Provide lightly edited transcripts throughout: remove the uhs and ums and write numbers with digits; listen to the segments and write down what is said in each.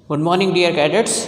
Good morning, dear cadets.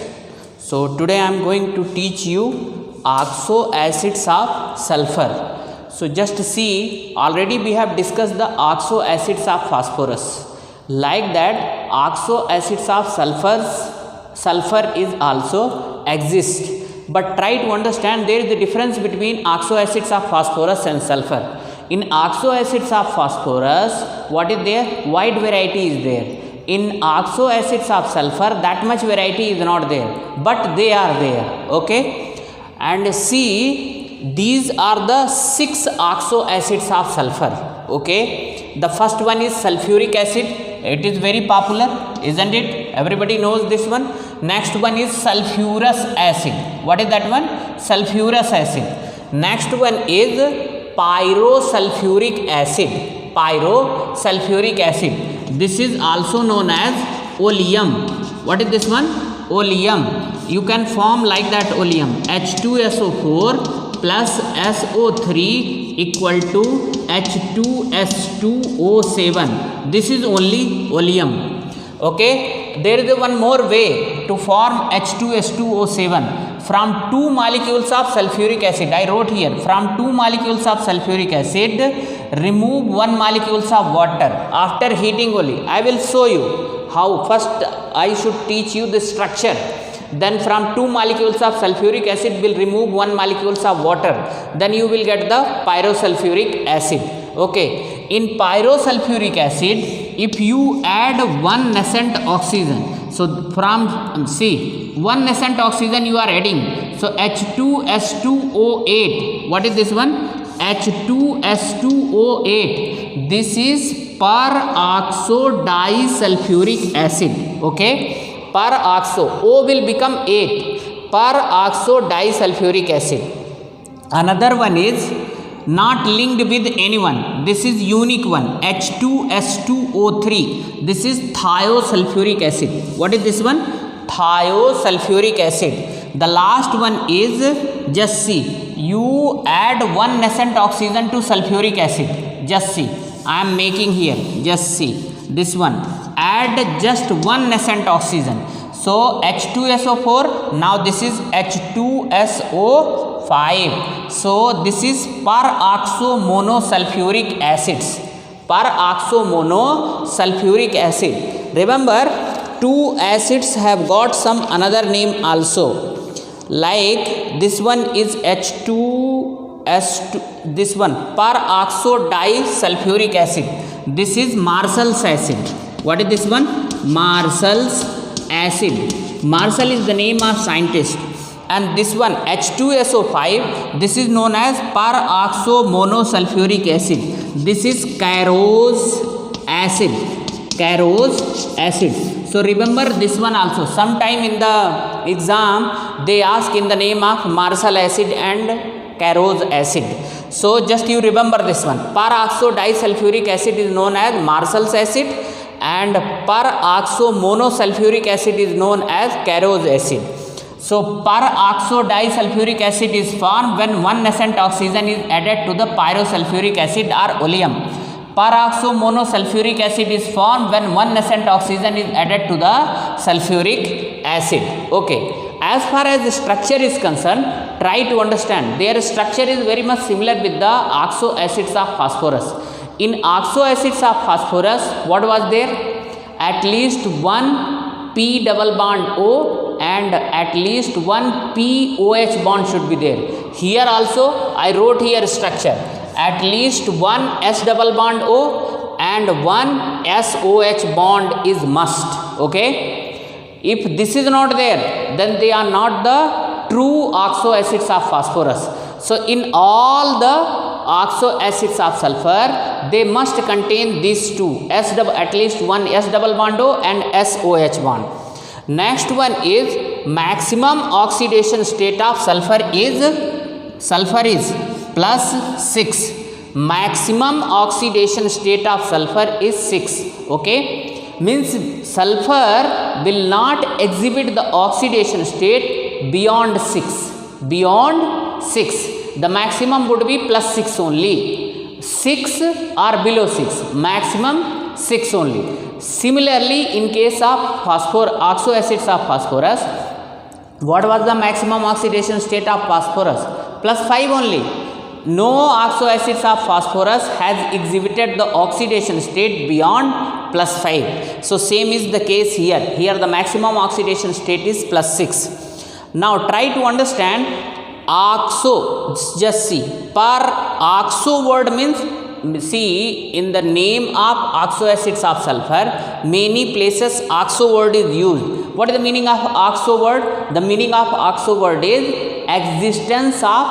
So today I am going to teach you oxo acids of sulfur. So just see, already we have discussed the oxo acids of phosphorus. Like that, oxo acids of sulfur is also exist. But try to understand there is the difference between oxo acids of phosphorus and sulfur. In oxo acids of phosphorus, what is there? Wide variety is there. In oxo acids of sulfur, that much variety is not there, but they are there. Okay, and see, these are the 6 oxo acids of sulfur. Okay, the first one is sulfuric acid. It is very popular, isn't it? Everybody knows this one. Next one is sulfurous acid. What is that one? Sulfurous acid. Next one is pyrosulfuric acid. Pyrosulfuric acid. This is also known as oleum. What is this one? Oleum. You can form like that oleum. H2SO4 plus SO3 equal to H2S2O7. This is only oleum. Okay. There is one more way to form H2S2O7. From 2 molecules of sulfuric acid, I wrote here, from 2 molecules of sulfuric acid, remove 1 molecules of water after heating only. I will show you how. First I should teach you the structure. Then from 2 molecules of sulfuric acid will remove 1 molecules of water. Then you will get the pyrosulfuric acid. Okay. In pyrosulfuric acid, if you add 1 nascent oxygen, so from see 1 nascent oxygen you are adding, so H2S2O8. What is this one? H2S2O8. This is peroxo disulfuric acid. Okay, peroxo, O will become 8, peroxo disulfuric acid. Another one is not linked with anyone. This is unique one, H2S2O3. This is thiosulfuric acid. What is this one? Thiosulfuric acid. The last one is, just see, you add 1 nascent oxygen to sulfuric acid. Just see, I am making here. Just see this one. Add just 1 nascent oxygen. So H2SO4. Now this is H2SO5. So this is peroxo monosulfuric acids. Peroxo monosulfuric acid. Remember, 2 acids have got some another name also. Like this one is H2S2. This one peroxo disulfuric acid. This is Marshall's acid. What is this one? Marshall's acid. Marshall is the name of scientist. And this one H2SO5, this is known as peroxo monosulfuric acid. This is Carrot's acid. Carrot's acid. So remember this one also. Sometime in the exam they ask in the name of Marshall acid and Carrot's acid. So just you remember this one. Peroxo disulfuric acid is known as Marshall's acid, and peroxo monosulfuric acid is known as Carrot's acid. So peroxo disulfuric acid is formed when 1 nascent oxygen is added to the pyrosulfuric acid or oleum. Peroxo monosulfuric acid is formed when 1 nascent oxygen is added to the sulfuric acid. Okay. As far as the structure is concerned, try to understand. Their structure is very much similar with the oxo acids of phosphorus. In oxo acids of phosphorus, what was there? At least 1 P double bond O and at least 1 POH bond should be there. Here also I wrote here structure. At least 1 S double bond O and 1 SOH bond is must. Okay. If this is not there, then they are not the true oxo acids of phosphorus. So in all the oxo acids of sulfur, they must contain these 2, at least 1 S double bond O and SOH bond. Next one is maximum oxidation state of sulfur is plus 6. Maximum oxidation state of sulfur is 6. Okay, means sulfur will not exhibit the oxidation state beyond 6. Beyond 6. The maximum would be plus 6 only. 6 or below 6. Maximum 6 only. Similarly, in case of oxo acids of phosphorus, what was the maximum oxidation state of phosphorus? +5 only. No oxo acids of phosphorus has exhibited the oxidation state beyond +5. So same is the case here. Here the maximum oxidation state is +6. Now try to understand oxo. Just see, per oxo word means, see, in the name of oxo acids of sulfur, many places oxo word is used. What is the meaning of oxo word? The meaning of oxo word is existence of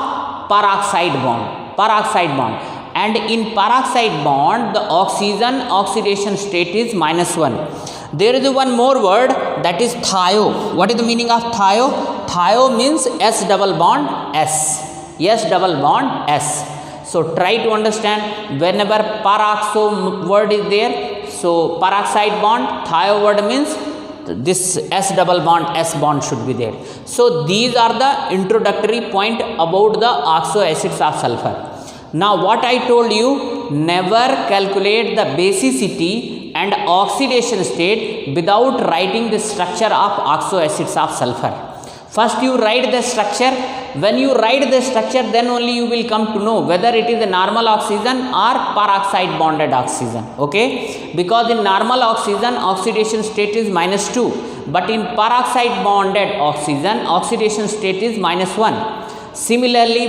peroxide bond. And in peroxide bond, the oxygen oxidation state is -1. There is one more word, that is thio. What is the meaning of thio? Thio means S double bond S. S double bond S. So try to understand, whenever peroxo word is there, so peroxide bond, thio word means this S double bond S bond should be there. So these are the introductory point about the oxo acids of sulfur. Now what I told you, never calculate the basicity and oxidation state without writing the structure of oxo acids of sulfur. First you write the structure. When you write the structure, then only you will come to know whether it is a normal oxygen or peroxide bonded oxygen. Okay, because in normal oxygen oxidation state is -2, but in peroxide bonded oxygen oxidation state is -1. Similarly,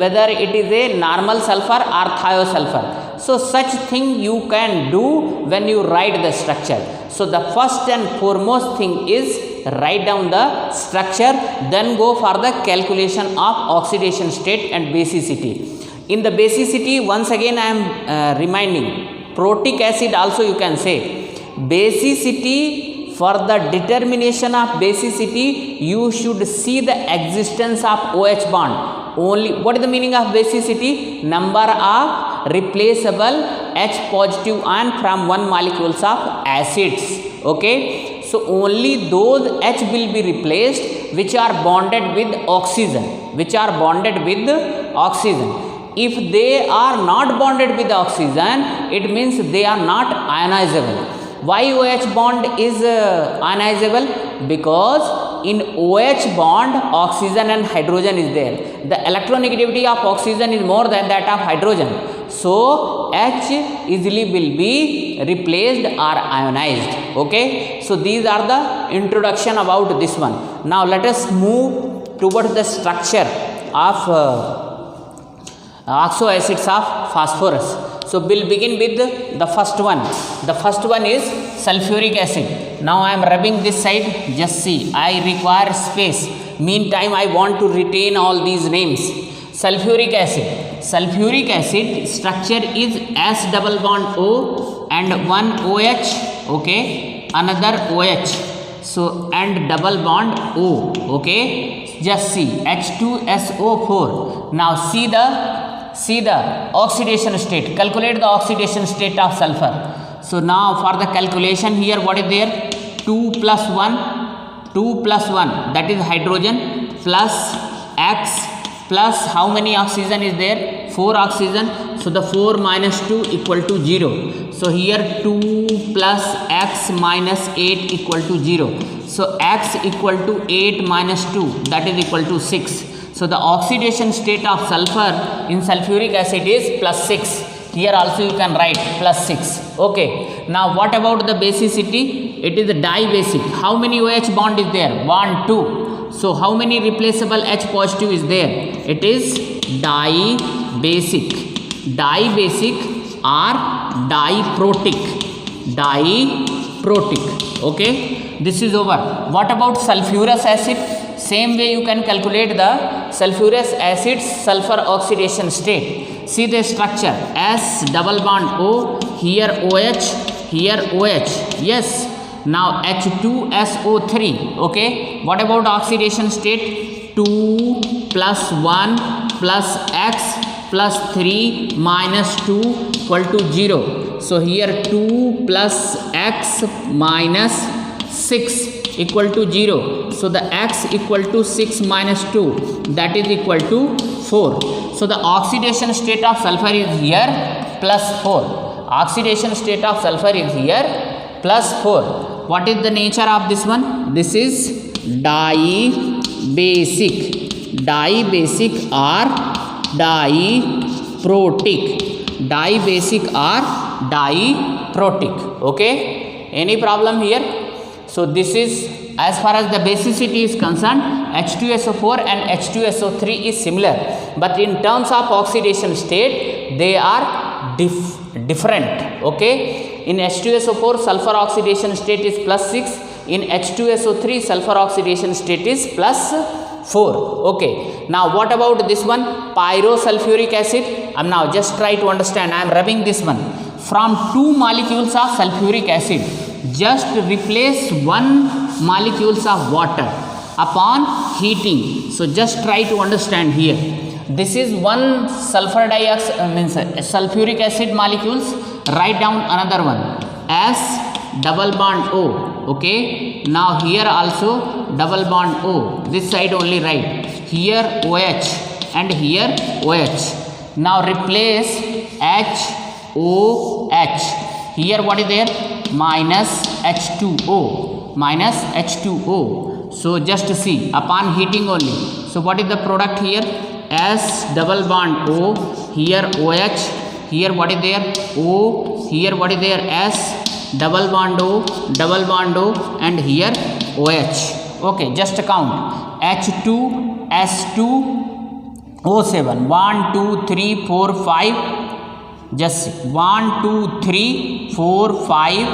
whether it is a normal sulfur or thiosulfur. So such thing you can do when you write the structure. So the first and foremost thing is write down the structure, then go for the calculation of oxidation state and basicity. In the basicity, once again I am reminding, protic acid also you can say. Basicity, for the determination of basicity, you should see the existence of OH bond. Only, what is the meaning of basicity? Number of replaceable H positive ion from one molecules of acids. Okay, so only those H will be replaced which are bonded with oxygen. If they are not bonded with oxygen, it means they are not ionizable. Why OH bond is ionizable? Because in OH bond oxygen and hydrogen is there. The electronegativity of oxygen is more than that of hydrogen. So H easily will be replaced or ionized. Okay, so these are the introduction about this one. Now let us move towards the structure of oxo acids of phosphorus. So we'll begin with the first one. The first one is sulfuric acid. Now I am rubbing this side. Just see, I require space. Meantime, I want to retain all these names. Sulfuric acid. Sulfuric acid structure is S double bond O and one OH. Okay, another OH. So and double bond O. Okay, just see, H2SO4. Now see the oxidation state. Calculate the oxidation state of sulfur. So now for the calculation, here what is there? 2 plus 1, that is hydrogen, plus X plus how many oxygen is there? 4 oxygen. So the 4 minus 2 equal to 0. So here 2 plus X minus 8 equal to 0. So X equal to 8 minus 2, that is equal to 6. So the oxidation state of sulfur in sulfuric acid is +6. Here also you can write +6. Okay. Now what about the basicity? It is a dibasic. How many OH bond is there? 1, 2. So how many replaceable H positive is there? It is dibasic. Dibasic or diprotic. Okay. This is over. What about sulfurous acid? Same way you can calculate the sulfurous acid's sulfur oxidation state. See the structure, S double bond O, here OH, here OH. Yes. Now H2SO3. Okay. What about oxidation state? 2 plus 1 plus X plus 3 minus 2 equal to 0. So here 2 plus X minus 6 equal to 0. So the X equal to 6 minus 2, that is equal to 4. So the oxidation state of sulfur is here +4. oxidation state of sulfur is here +4. What is the nature of this one? This is dibasic. Dibasic or diprotic. Dibasic or diprotic. Okay, any problem here? So this is, as far as the basicity is concerned, H2SO4 and H2SO3 is similar, but in terms of oxidation state they are different. Okay, in H2SO4 sulfur oxidation state is +6, in H2SO3 sulfur oxidation state is +4. Okay, now what about this one, pyrosulfuric acid? Now just try to understand. I am rubbing this one. From 2 molecules of sulfuric acid, just replace 1 molecules of water upon heating. So just try to understand here. This is 1 sulfur dioxide, means sulfuric acid molecules. Write down another one as double bond O. Okay, now here also double bond O. This side only write. Here OH and here OH. Now replace HOH. Here what is there? Minus H2O. Minus H2O. So just see, upon heating only. So what is the product here? S double bond O. Here OH. Here what is there? O. Here what is there? S double bond O. Double bond O. And here OH. Okay, just count. H2S2 O7. 1 2 3 4 5. Just 1 2 3 4 5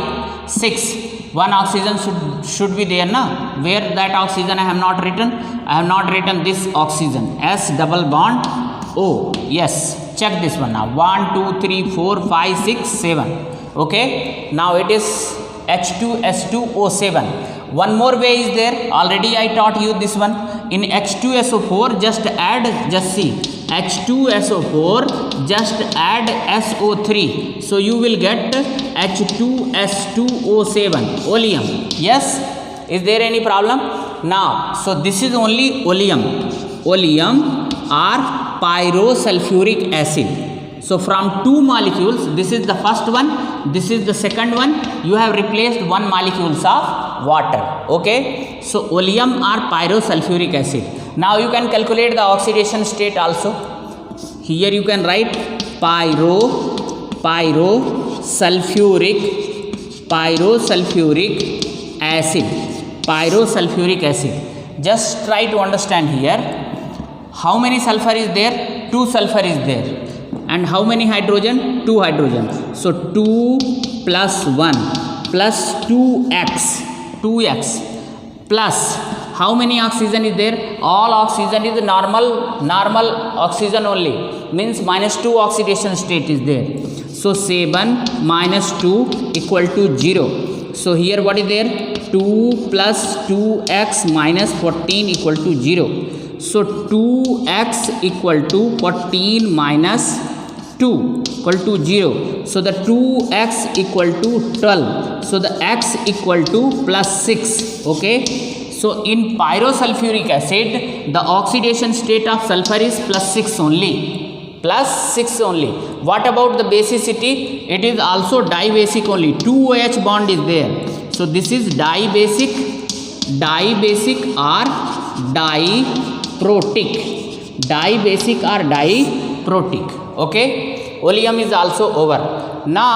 6. 1 oxygen should be there, na? Where that oxygen I have not written? I have not written this oxygen. S double bond O. Yes, check this one now. 1 2 3 4 5 6 7. Okay, now it is H2S2O7. One more way is there. Already I taught you this one. In H2SO4 just add, just see, H2SO4 just add SO3. So you will get H2S2O7 oleum. Yes, is there any problem? Now, so this is only oleum. Oleum or pyrosulfuric acid. So from 2 molecules, this is the first one, this is the second one, you have replaced 1 molecules of water. Okay, so oleum or pyrosulfuric acid. Now you can calculate the oxidation state also. Here you can write pyrosulfuric acid. Pyrosulfuric acid. Just try to understand here. How many sulfur is there? 2 sulfur is there. And how many hydrogen? 2 hydrogen. So 2 plus 1 plus 2x plus how many oxygen is there? All oxygen is normal oxygen only, means -2 oxidation state is there. So 7 minus 2 equal to 0. So here what is there? 2 plus 2x minus 14 equal to 0. So 2x equal to 14 minus 2 equal to 0. So the 2x equal to 12. So the x equal to plus 6. Okay. So in pyrosulfuric acid, the oxidation state of sulfur is +6 only. +6 only. What about the basicity? It is also dibasic only. 2 OH bond is there. So this is dibasic or diprotic. Dibasic or diprotic. Okay. Oleum is also over. Now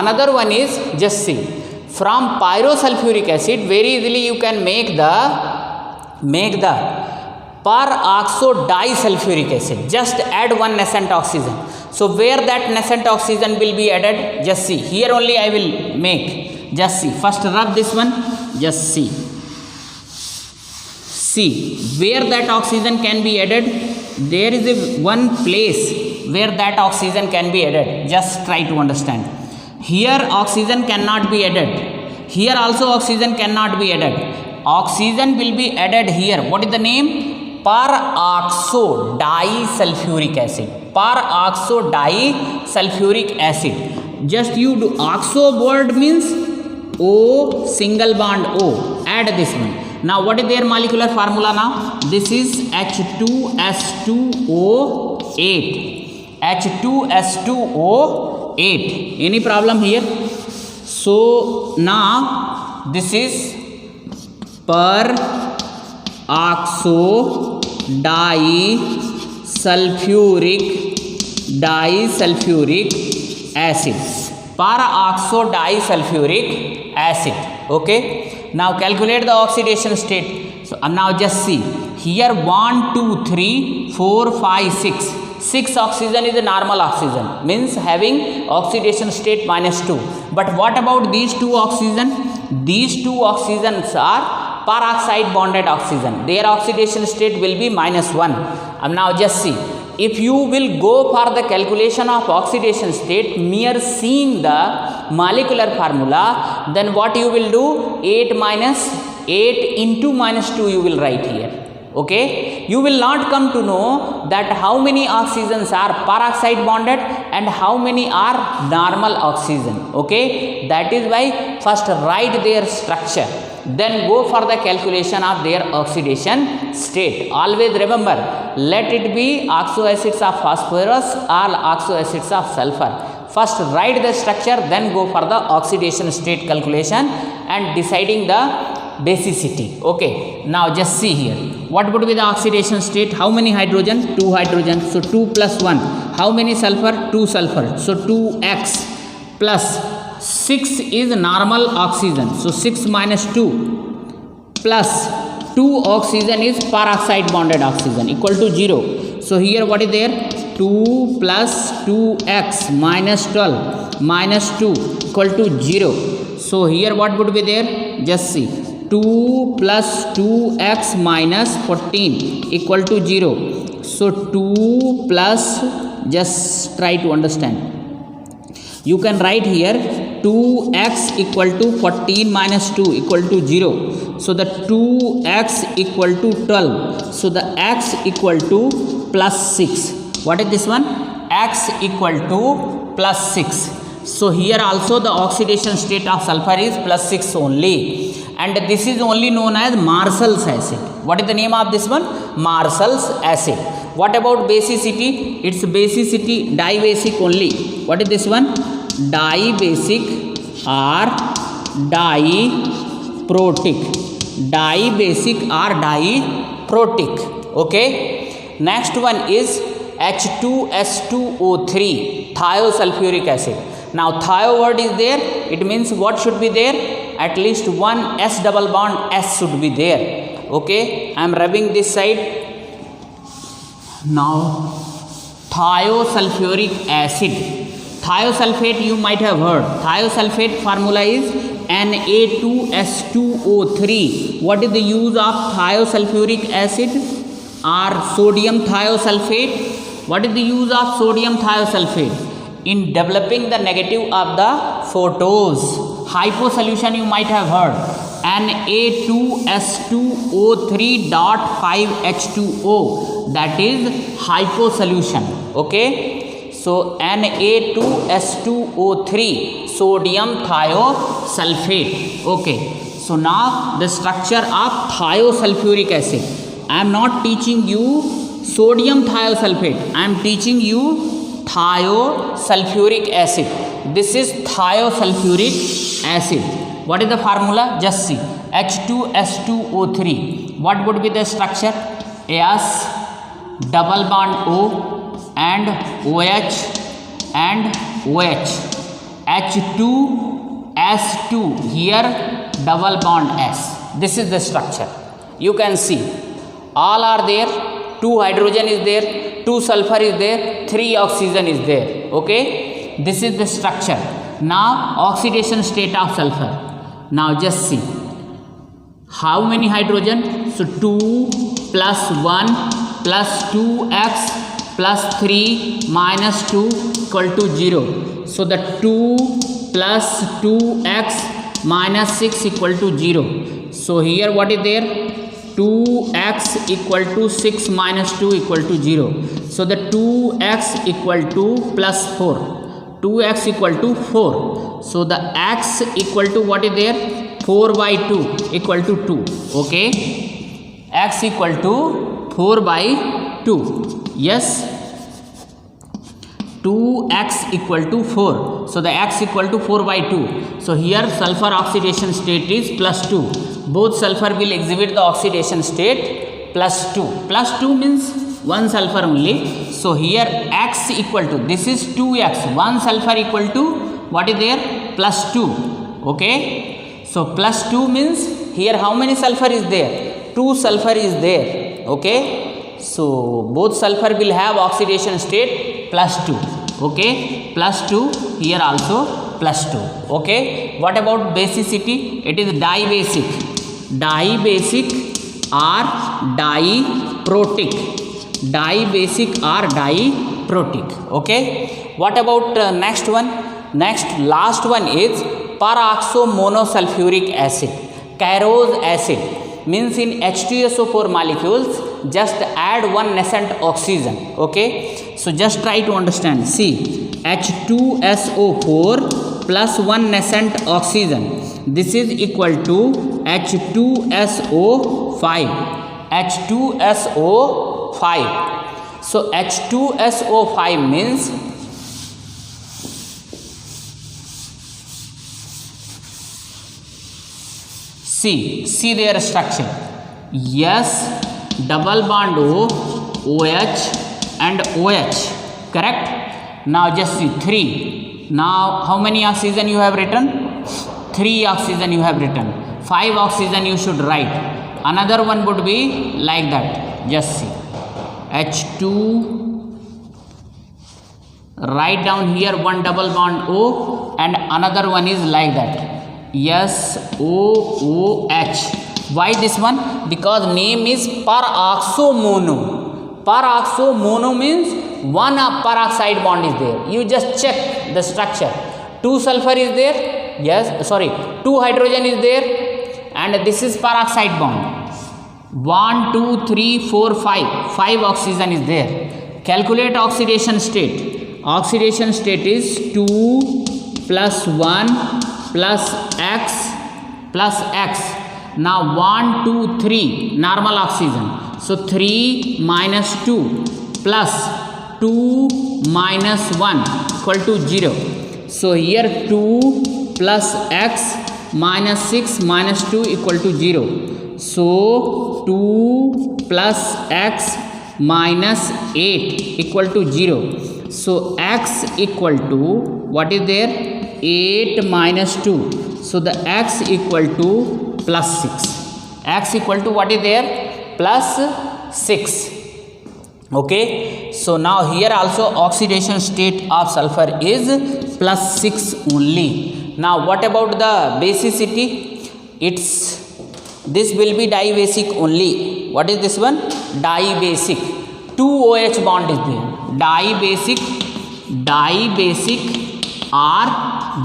another one is, just see, from pyrosulfuric acid very easily you can make the peroxodisulfuric acid. Just add 1 nascent oxygen. So where that nascent oxygen will be added? Just see, here only I will make. Just see, first rub this one. Just see where that oxygen can be added. There is one place where that oxygen can be added. Just try to understand. Here oxygen cannot be added. Here also oxygen cannot be added. Oxygen will be added here. What is the name? Peroxodisulfuric acid. Peroxodisulfuric acid. Just you do oxo word means O single bond O. Add this one. Now what is their molecular formula now? This is H2S2O8. H2S2O8. 8. Any problem here? So now this is per oxo disulfuric acid. Peroxo disulfuric acid. Okay. Now calculate the oxidation state. So now just see here 1, 2, 3, 4, 5, 6. 6 oxygen is a normal oxygen, means having oxidation state -2. But what about these 2 oxygen? These 2 oxygens are peroxide bonded oxygen. Their oxidation state will be -1. And now just see, if you will go for the calculation of oxidation state mere seeing the molecular formula, then what you will do? 8 into -2 you will write here. Okay, you will not come to know that how many oxygens are peroxide bonded and how many are normal oxygen. Okay, that is why first write their structure, then go for the calculation of their oxidation state. Always remember, let it be oxo acids of phosphorus or oxo acids of sulfur. First write the structure, then go for the oxidation state calculation and deciding the basicity. Okay, now just see here, what would be the oxidation state? How many hydrogen? 2 hydrogen. So 2 plus 1. How many sulfur? 2 sulfur. So 2x plus 6 is normal oxygen. So 6 minus 2 plus 2 oxygen is peroxide bonded oxygen equal to 0. So here what is there? 2 plus 2x minus 12 minus 2 equal to 0. So here what would be there? Just see, 2 plus 2x minus 14 equal to 0. So 2 plus, just try to understand. You can write here 2x equal to 14 minus 2 equal to 0. So the 2x equal to 12. So the x equal to plus 6. What is this one? X equal to plus 6. So here also the oxidation state of sulfur is plus 6 only. And this is only known as Marshall's acid. What is the name of this one? Marshall's acid. What about basicity? It's basicity dibasic only. What is this one? Dibasic or diprotic. Dibasic or diprotic. Okay. Next one is H2S2O3, thiosulfuric acid. Now thio word is there, it means what should be there? At least one S double bond S should be there. Okay, I am rubbing this side. Now thiosulfuric acid. Thiosulfate you might have heard. Thiosulfate formula is Na2S2O3. What is the use of thiosulfuric acid or sodium thiosulfate? What is the use of sodium thiosulfate? In developing the negative of the photos. Hypo solution you might have heard. Na2S2O3.5H2O. That is hypo solution. Okay. So Na2S2O3, sodium thiosulfate. Okay. So now the structure of thiosulfuric acid. I am not teaching you sodium thiosulfate. I am teaching you thiosulfuric acid. This is thiosulfuric acid. What is the formula? Just see, H2S2O3. What would be the structure? S double bond O and OH and OH. H2S2, here double bond S. This is the structure. You can see all are there. 2 hydrogen is there, 2 sulfur is there, 3 oxygen is there. Okay, this is the structure. Now oxidation state of sulfur. Now just see, how many hydrogen? So 2 plus 1 plus 2x plus 3 minus 2 equal to 0. So the 2 plus 2x minus 6 equal to 0. So here what is there? 2x equal to 6 minus 2 equal to 0. So the 2x equal to plus 4. 2x equal to 4. So the x equal to what is there? 4 by 2 equal to 2. Okay. X equal to 4 by 2. Yes. 2x equal to 4. So the x equal to 4 by 2. So here sulfur oxidation state is +2. Both sulfur will exhibit the oxidation state +2. +2 means one sulfur only. So here x equal to, this is 2x, one sulfur equal to what is there, +2. Okay, so +2 means here how many sulfur is there, 2 sulfur is there. Okay, so both sulfur will have oxidation state +2. Okay, +2, here also +2. Okay, what about basicity? It is dibasic. Dibasic or diprotic. Dibasic or diprotic. Okay, what about next one? Next last one is peroxomonosulfuric acid. Carose acid means in H2SO4 molecules just add one nascent oxygen. Okay, so just try to understand. See, H2SO4 plus one nascent oxygen, this is equal to H2SO5. H2SO5. So H2SO5 means see their structure. S double bond O, OH and OH, correct? Now just see 3. Now how many oxygen you have written? 3 oxygen you have written. 5 oxygen you should write. Another one would be like that. Just see H2, write down here one double bond O and another one is like that, SOOH. Why this one? Because name is peroxomono. Peroxomono means one peroxide bond is there. You just check the structure. 2 sulfur is there. Yes, sorry, 2 hydrogen is there, and this is peroxide bond. 1, 2, 3, 4, 5. 5 oxygen is there. Calculate oxidation state. Oxidation state is 2 plus 1 plus x plus x. Now 1, 2, 3 normal oxygen. So 3 minus 2 plus 2 minus 1 equal to 0. So here 2 plus x minus 6 minus 2 equal to 0. So 2 plus x minus 8 equal to 0. So x equal to what is there? 8 minus 2. So the x equal to plus 6. X equal to what is there? Plus 6. Okay, so now here also oxidation state of sulfur is plus 6 only. Now what about the basicity? This will be dibasic only. What is this one? Dibasic. 2 OH bond is there. Dibasic or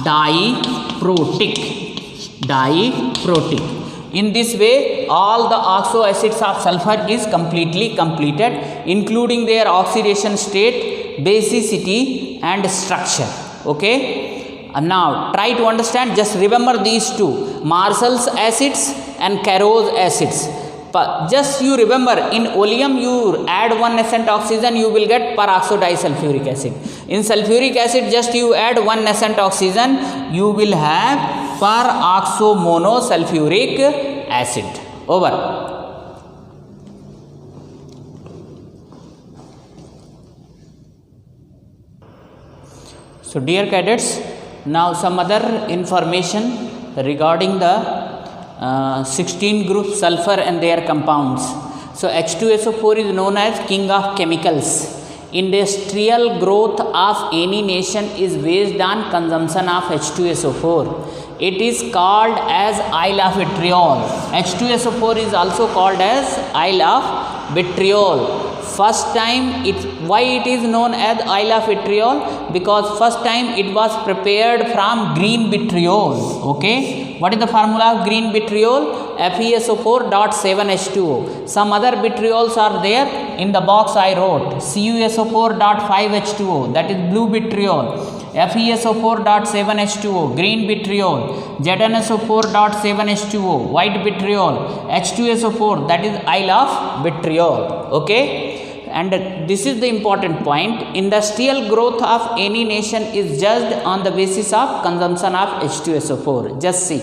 diprotic. In this way all the oxo acids of sulfur is completely completed, including their oxidation state, basicity and structure. Okay, and now try to understand. Just remember these two, Marshall's acids and Carose acids. Just you remember, in oleum you add one nascent oxygen, you will get peroxodisulfuric acid. In sulfuric acid just you add one nascent oxygen, you will have peroxomonosulfuric acid. Over. So dear cadets, now some other information regarding the 16 group sulfur and their compounds. So H2SO4 is known as king of chemicals. Industrial growth of any nation is based on consumption of H2SO4. It is called as Isle of Vitriol. H2SO4 is also called as Isle of Vitriol. First time why it is known as Isle of Vitriol? Because first time it was prepared from green vitriol. Okay, what is the formula of green vitriol? FeSO4.7H2O. Some other vitriols are there in the box I wrote. CuSO4.5H2O, that is blue vitriol. FeSO4.7H2O, green vitriol. ZnSO4.7H2O, white vitriol. H2SO4, that is Isle of Vitriol. Okay, and this is the important point, industrial growth of any nation is judged on the basis of consumption of H2SO4. Just see,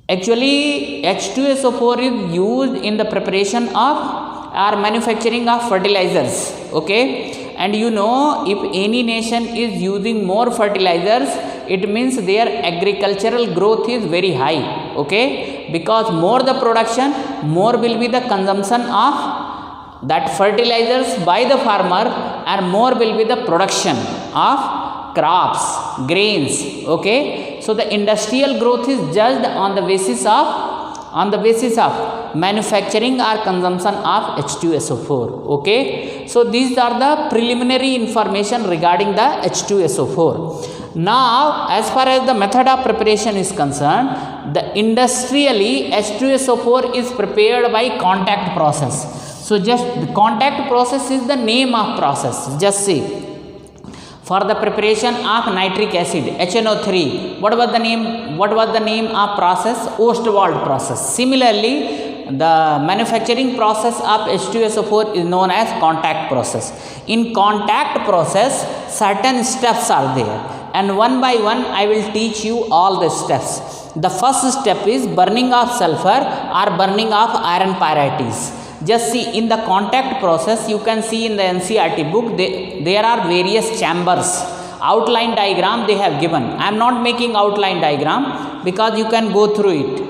actually H2SO4 is used in the preparation of or manufacturing of fertilizers, okay. And you know, if any nation is using more fertilizers, it means their agricultural growth is very high, okay, because more the production, more will be the consumption of that fertilizers by the farmer, and more will be the production of crops, grains, okay. So the industrial growth is judged on the basis of manufacturing or consumption of H2SO4, okay. So these are the preliminary information regarding the H2SO4. Now as far as the method of preparation is concerned, the industrially H2SO4 is prepared by contact process. So just the contact process is the name of process. Just see, for the preparation of nitric acid HNO3, what was the name of process? Ostwald process. Similarly, the manufacturing process of H2SO4 is known as contact process. In contact process, certain steps are there, and one by one I will teach you all the steps. The first step is burning of sulfur or burning of iron pyrites. Just see, in the contact process, you can see in the NCERT book, there are various chambers. Outline diagram they have given. I am not making outline diagram because you can go through it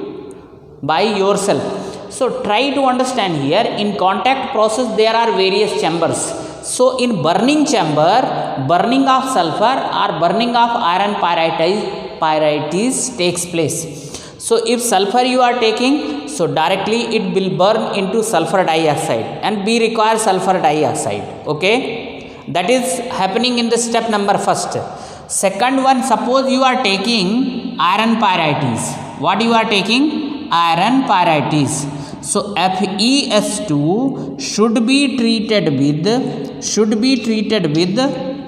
by yourself. So try to understand here, in contact process there are various chambers. So in burning chamber, burning of sulfur or burning of iron pyrites takes place. So if sulfur you are taking, so directly it will burn into sulfur dioxide, and we require sulfur dioxide, okay. That is happening in the step number first. Second one, suppose you are taking iron pyrites. What you are taking? Iron pyrites. So FeS2 should be treated with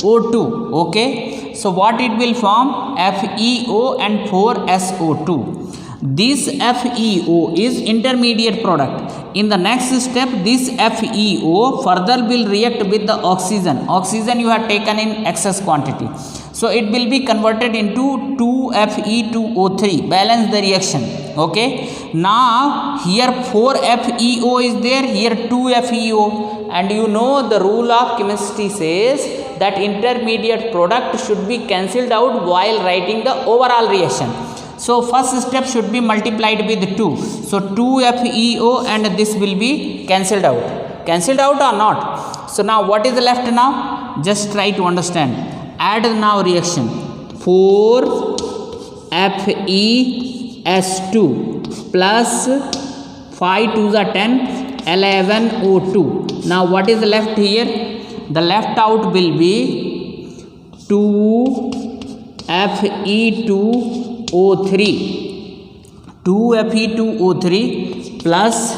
O2, okay. So what it will form? FeO and 4SO2. This FeO is intermediate product. In the next step, this FeO further will react with the oxygen. Oxygen you have taken in excess quantity. So it will be converted into 2Fe2O3. Balance the reaction. Okay. Now here 4FeO is there, here 2FeO. And you know the rule of chemistry says that intermediate product should be cancelled out while writing the overall reaction. So first step should be multiplied with 2. So 2FeO and this will be cancelled out. Cancelled out or not? So now what is left now? Just try to understand. Add now reaction. 4FeS2 plus 5 to the 10, 11O2. Now what is left here? The left out will be 2Fe2O3, 2Fe2O3 plus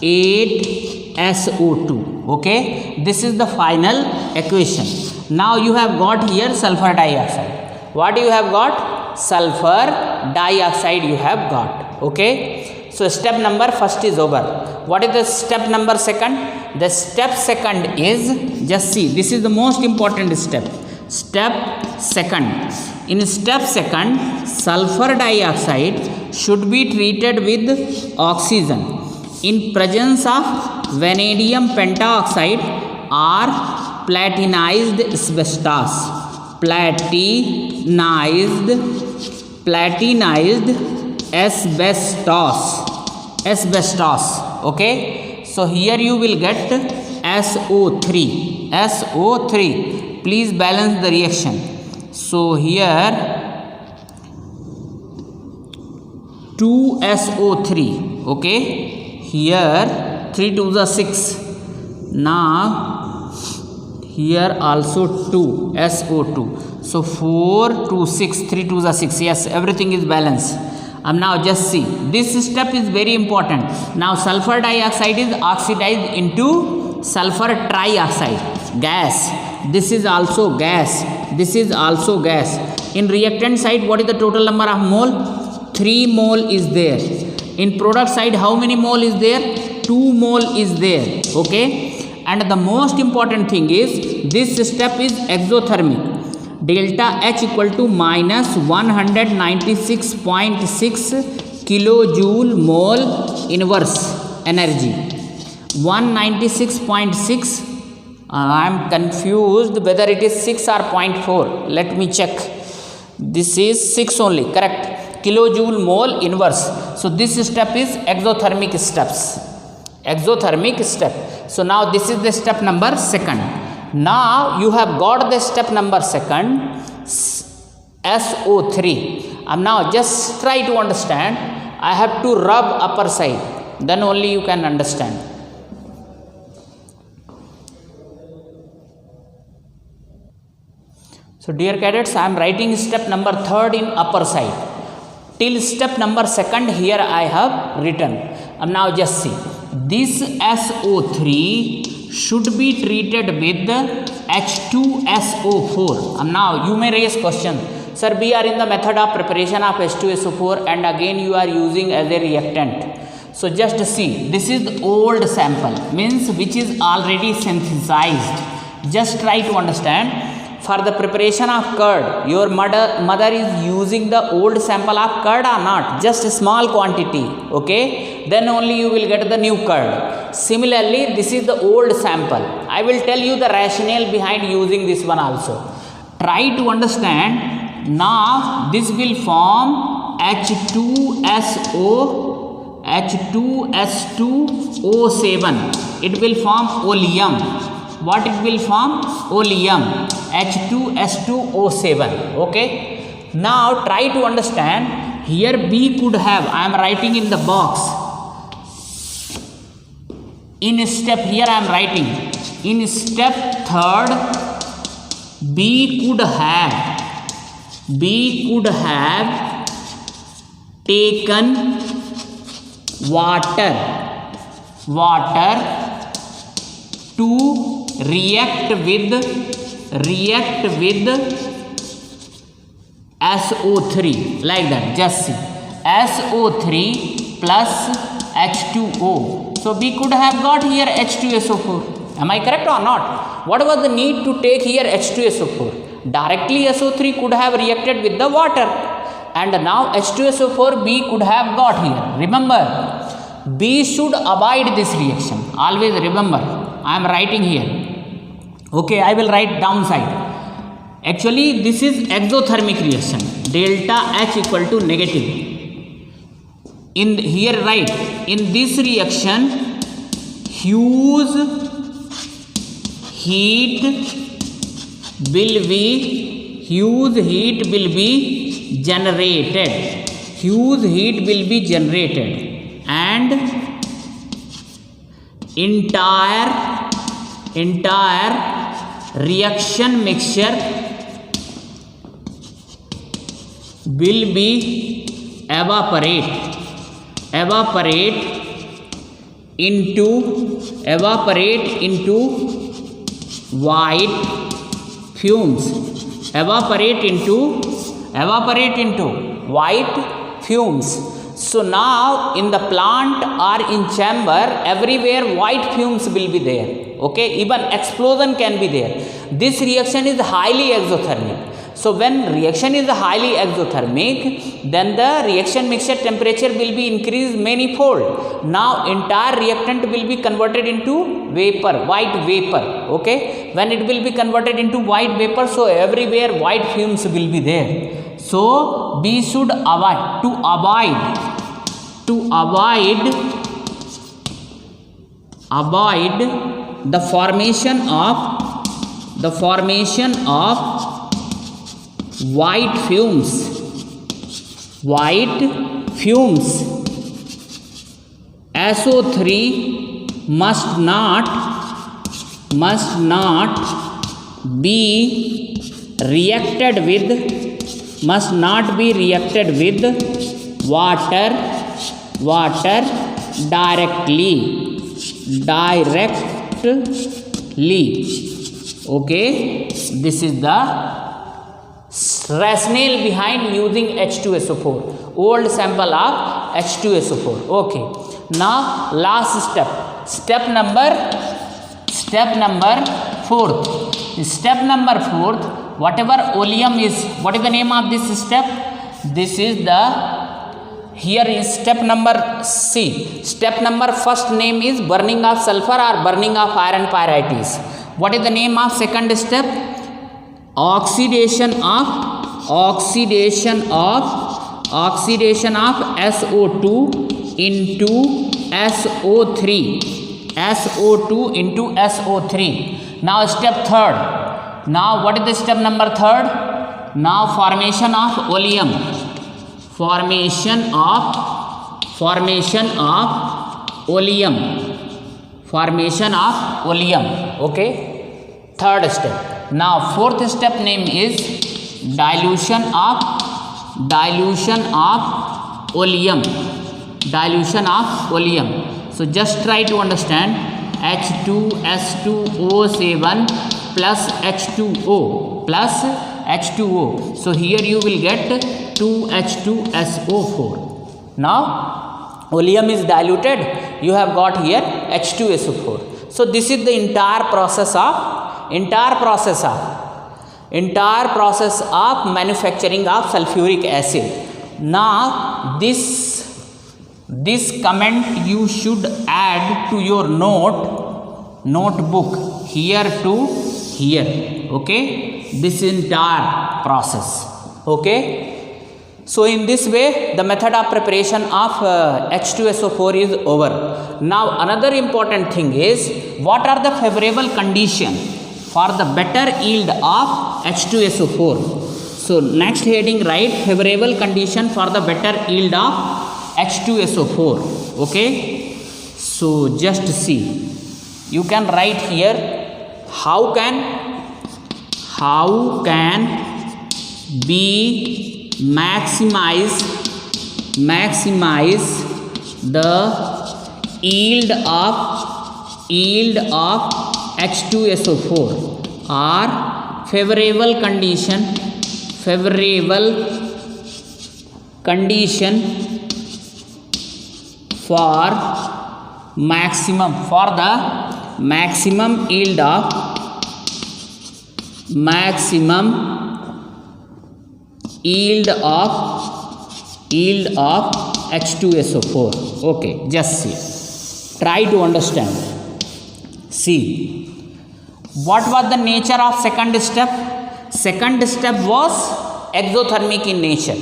8SO2, okay. This is the final equation. Now you have got here sulfur dioxide. What you have got? Sulfur dioxide you have got, okay. So step number first is over. What is the step number second? The step second is, just see, this is the most important step. Step second. In step second, sulfur dioxide should be treated with oxygen in presence of vanadium pentoxide or platinized asbestos. Platinized asbestos, okay. So here you will get SO3. Please balance the reaction. So here 2SO3, okay. Here 3 to the 6. Now here also 2SO2. So 4 to 6, 3 to the 6. Yes, everything is balanced. Now just see, this step is very important. Now sulfur dioxide is oxidized into sulfur trioxide gas. This is also gas. This is also gas. In reactant side, what is the total number of mole? 3 mole is there. In product side, how many mole is there? 2 mole is there, okay. and the most important thing is this step is exothermic. Delta H equal to minus 196.6 kilojoule mole inverse energy. 196.6. I am confused whether it is 6 or 0.4. Let me check. This is 6 only, correct? Kilojoule mole inverse. So this step is exothermic steps. Exothermic step. So now this is the step number 2nd. Now you have got the step number 2nd, SO3. Now just try to understand. I have to rub upper side, then only you can understand. So dear cadets, I am writing step number 3rd in upper side. Till step number 2nd here I have written. Now just see. This SO3 should be treated with H2SO4. Now you may raise question. Sir, we are in the method of preparation of H2SO4 and again you are using as a reactant. So just see. This is the old sample, means which is already synthesized. Just try to understand. For the preparation of curd, your mother is using the old sample of curd or not? Just a small quantity, okay? Then only you will get the new curd. Similarly, this is the old sample. I will tell you the rationale behind using this one also. Try to understand. Now, this will form H2S2O7. It will form oleum. What it will form? Oleum. H2S2O7. Okay. Now try to understand. Here B could have, I am writing in the box. In step, here I am writing. In step 3rd, B could have taken water to react with SO3, like that. Just see, SO3 plus H2O. So we could have got here H2SO4. Am I correct or not? What was the need to take here H2SO4? Directly SO3 could have reacted with the water, and now H2SO4 B could have got here. Remember, B should avoid this reaction. Always remember, I am writing here. Okay, I will write downside. Actually, this is exothermic reaction. Delta H equal to negative. In here write, in this reaction, huge heat will be generated. Huge heat will be generated, and entire reaction mixture will be evaporate into white fumes. Evaporate into white fumes. So now in the plant or in chamber, everywhere white fumes will be there. Okay, even explosion can be there. This reaction is highly exothermic. So when reaction is highly exothermic, then the reaction mixture temperature will be increased manifold. Now entire reactant will be converted into vapor, white vapor. Okay, when it will be converted into white vapor, so everywhere white fumes will be there. So B should avoid the formation of white fumes. SO3 must not be reacted with water directly. Okay, this is the rationale behind using H2SO4, old sample of H2SO4. Okay, now last step Step number fourth. Step number fourth, whatever oleum is, what is the name of this step? This is the, here is step number C. Step number first name is burning of sulfur or burning of iron pyrites. What is the name of second step? Oxidation of SO2 into SO3. SO2 into SO3. Now step third. Now what is the step number third? Now formation of oleum. Formation of oleum. Okay. Third step. Now fourth step name is dilution of oleum. So just try to understand. H2S2O7 plus H2O plus H2O. So here you will get 2H2SO4. Now oleum is diluted, you have got here H2SO4. So this is the entire process of manufacturing of sulfuric acid. Now this comment you should add to your notebook here to here. Okay, this entire process. Okay, so in this way the method of preparation of H2SO4 is over. Now another important thing is, what are the favorable conditions for the better yield of H2SO4? So next heading, write favorable condition for the better yield of H2SO4. Okay, so just see, you can write here, how can be maximize the yield of H2SO4, or favorable condition for the maximum yield of H2SO4. Okay, just see, try to understand. See, what was the nature of second step? Second step was exothermic in nature,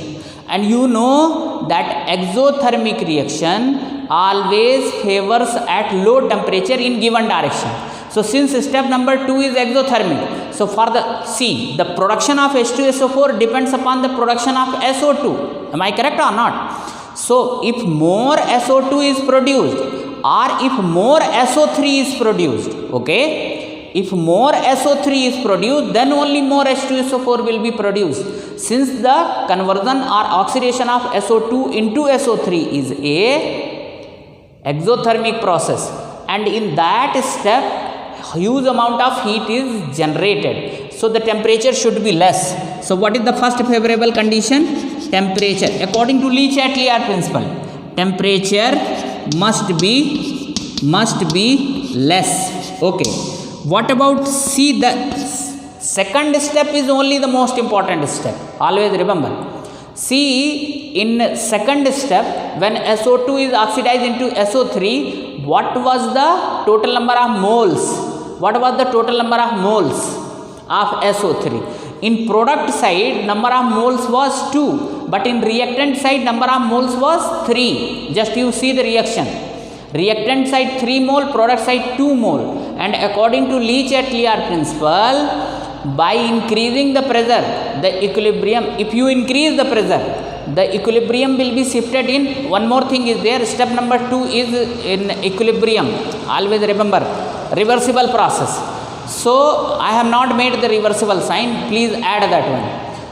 and you know that exothermic reaction always favors at low temperature in given direction. So since step number 2 is exothermic, so for the the production of H2SO4 depends upon the production of SO2. Am I correct or not? So if more SO2 is produced, or if more SO3 is produced, okay, if more SO3 is produced, then only more H2SO4 will be produced. Since the conversion or oxidation of SO2 into SO3 is a exothermic process, and in that step huge amount of heat is generated, so the temperature should be less. So what is the first favorable condition? Temperature. According to Le-Chatelier principle, temperature must be less. Okay, what about see, the second step is only the most important step, always remember. See, in second step, when SO2 is oxidized into SO3, what was the total number of moles? What was the total number of moles of SO3? In product side, number of moles was 2, but in reactant side, number of moles was 3. Just you see the reaction. Reactant side 3 mole, product side 2 mole. And according to Le-Chatelier principle, by increasing the pressure, the equilibrium, if you increase the pressure, the equilibrium will be shifted in. One more thing is there, step number 2 is in equilibrium. Always remember, reversible process. So I have not made the reversible sign, please add that one.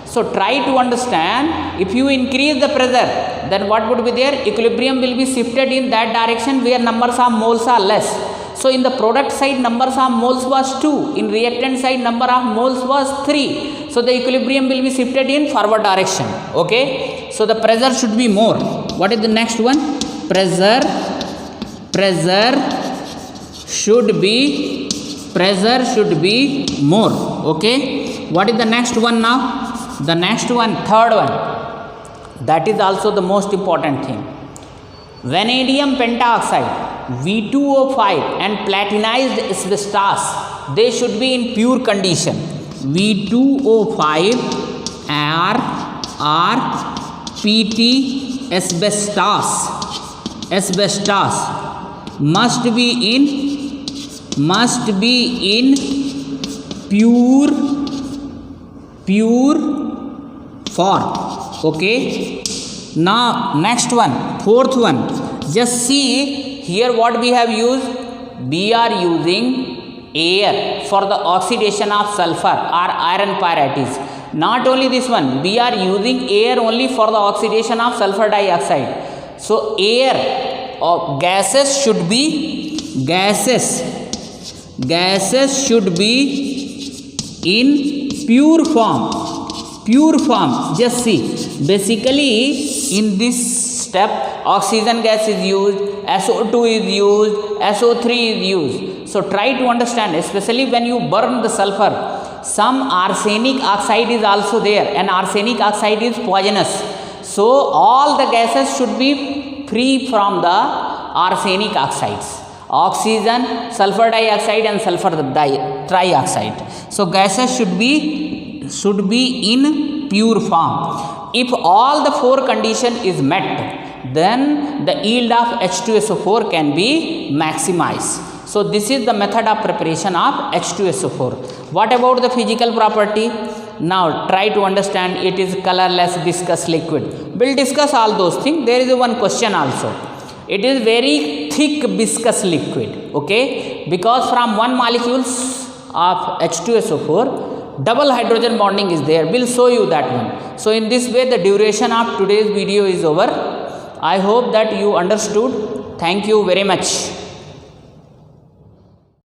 So try to understand, if you increase the pressure, then what would be there? Equilibrium will be shifted in that direction where numbers of moles are less. So in the product side, numbers of moles was 2. In reactant side, number of moles was 3. So the equilibrium will be shifted in forward direction. Okay. So the pressure should be more. What is the next one? Pressure should be pressure should be more. Okay, what is the next one now? The next one, third one, that is also the most important thing. Vanadium pentoxide, V2O5 and platinized asbestos, they should be in pure condition. V2O5 or PT asbestos must be in pure form. Okay, now next one, fourth one, just see here what we have used. We are using air for the oxidation of sulfur or iron pyrites. Not only this one, we are using air only for the oxidation of sulfur dioxide. So air or gases should be in pure form. Just see, basically in this step oxygen gas is used, SO2 is used, SO3 is used. So try to understand, especially when you burn the sulfur, some arsenic oxide is also there, and arsenic oxide is poisonous. So all the gases should be free from the arsenic oxides, oxygen, sulfur dioxide and sulfur trioxide. So gases should be in pure form. If all the four condition is met, then the yield of H2SO4 can be maximized. So this is the method of preparation of H2SO4. What about the physical property? Now try to understand. It is colorless viscous liquid. We'll discuss all those things. There is one question also. It is very thick viscous liquid. Okay, because from one molecules of H2SO4, double hydrogen bonding is there. We'll show you that one. So in this way, the duration of today's video is over. I hope that you understood. Thank you very much.